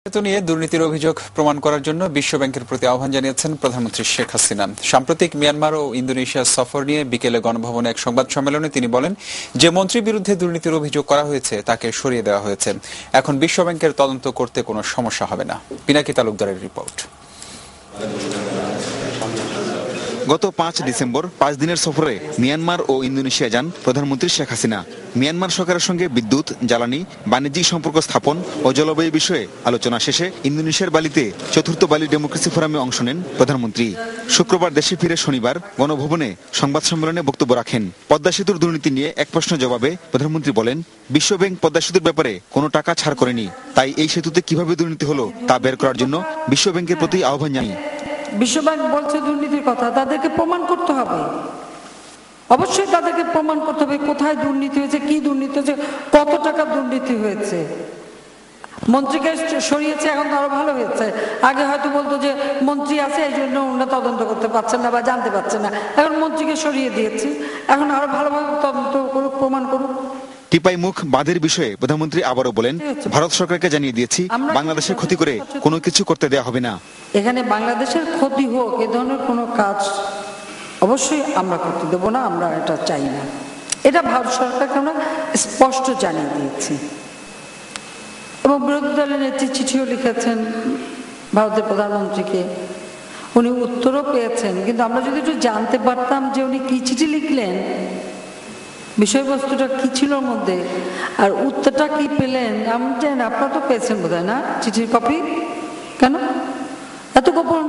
নিয়ে দুর্নীতির অভিযোগ প্রমাণ করার জন্য বিশ্ব ব্যাংকের প্রতি আহ্বান জানিয়েছেন প্রধানমন্ত্রী শেখ হাসিনা। সাম্প্রতিক মিয়ানমার ও ইন্দোনেশিয়া সফর নিয়ে বিকেলে গণভবনে এক সংবাদ সম্মেলনে তিনি বলেন, যে মন্ত্রীর বিরুদ্ধে দুর্নীতির অভিযোগ করা হয়েছে তাকে সরিয়ে দেওয়া হয়েছে। এখন বিশ্ব ব্যাংকের তদন্ত করতে কোনো সমস্যা হবে না। পিনাকি তালুকদারের রিপোর্ট। গত 5 ডিসেম্বর 5 দিনের সফরে মিয়ানমার ও ইন্দোনেশিয়া যান প্রধানমন্ত্রী শেখ হাসিনা। মিয়ানমার সরকারের সঙ্গে বিদ্যুৎ, জ্বালানি, বাণিজ্যিক সম্পর্ক স্থাপন ও জলবায়ু বিষয়ে আলোচনা শেষে ইন্দোনেশিয়ার বালিতে 4th বালি ডেমোক্রেসি ফোরামে অংশ নেন প্রধানমন্ত্রী। শুক্রবার দেশে ফিরে শনিবার গণভবনে সংবাদ সম্মেলনে বক্তব্য রাখেন। পদ্মা সেতুর দুর্নীতি নিয়ে এক প্রশ্নের জবাবে প্রধানমন্ত্রী বলেন, বিশ্ব ব্যাংক পদ্মা সেতুর ব্যাপারে কোনো টাকা ছাড় করেনি, তাই এই সেতুতে কিভাবে দুর্নীতি হলো তা বের করার জন্য বিশ্ব ব্যাংকের প্রতি আহ্বান জানাই। বিশ্বব্যাংক বলছে দুর্নীতির কথা, তাদেরকে প্রমাণ করতে হবে। অবশ্যই তাদেরকে প্রমাণ করতে হবে কোথায় দুর্নীতি হয়েছে, কি দুর্নীতি হয়েছে, কত টাকা দুর্নীতি হয়েছে। মন্ত্রীকে সরিয়েছে, এখন তো আরো ভালো হয়েছে। আগে হয়তো বলতো যে মন্ত্রী আছে এই জন্য ওনারা তদন্ত করতে পারছেন না বা জানতে পারছেন না, এখন মন্ত্রীকে সরিয়ে দিয়েছে, এখন আরো ভালোভাবে তদন্ত করুক, প্রমাণ করুক। টিপাই মুখ বাঁধের বিষয়ে প্রধানমন্ত্রী আবারও বলেন, ভারত সরকারকে জানিয়ে দিয়েছি বাংলাদেশের ক্ষতি করে কোনো কিছু করতে দেওয়া হবে না। এখানে বাংলাদেশের ক্ষতি হোক এ ধরনের কোনো কাজ অবশ্যই আমরা করতে দেবো না, আমরা এটা চাই না। এটা ভারত সরকারকে আমরা স্পষ্ট জানিয়ে দিয়েছি এবং বিরোধী দলের নেত্রী চিঠিও লিখেছেন ভারতের প্রধানমন্ত্রীকে, উনি উত্তরও পেয়েছেন। কিন্তু আমরা যদি একটু জানতে পারতাম যে উনি কি চিঠি লিখলেন, বিষয়বস্তুটা কি ছিল ওর মধ্যে, আর উত্তরটা কি পেলেন, আমি জানি আপনারা তো পেয়েছেন বোধহয় না চিঠির কপি, কেন এত গোপন?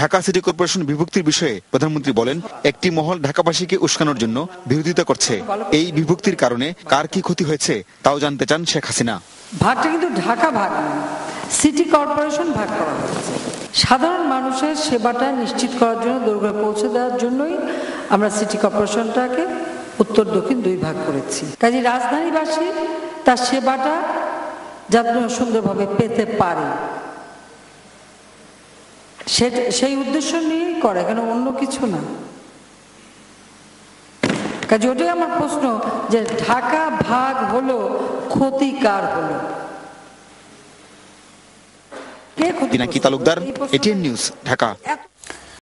ঢাকা সিটি কর্পোরেশন বিভক্তির বিষয়ে প্রধানমন্ত্রী বলেন, একটি মহল ঢাকাবাসীকে উস্কানোর জন্য বিরোধিতা করছে। এই বিভক্তির কারণে কার কি ক্ষতি হয়েছে তাও জানতে চান শেখ হাসিনা। ভাগটা কিন্তু ঢাকা ভাগ না, সিটি কর্পোরেশন ভাগ করা হয়েছে। সাধারণ মানুষের সেবাটা নিশ্চিত করার জন্য, দুর্গে পৌঁছে দেওয়ার জন্যই আমরা সিটি কর্পোরেশনটাকে উত্তর দক্ষিণ 2 ভাগ করেছি। কাজে রাজধানীবাসী তার সেবাটা যাতে সুন্দরভাবে পেতে পারে সেই উদ্দেশ্য নিয়েই করে, কেন অন্য কিছু না। কাজে ওটাই আমার প্রশ্ন যে ঢাকা ভাগ হলো, ক্ষতি কার হলো? Pinaki Talukdar, ATN news, Dhaka.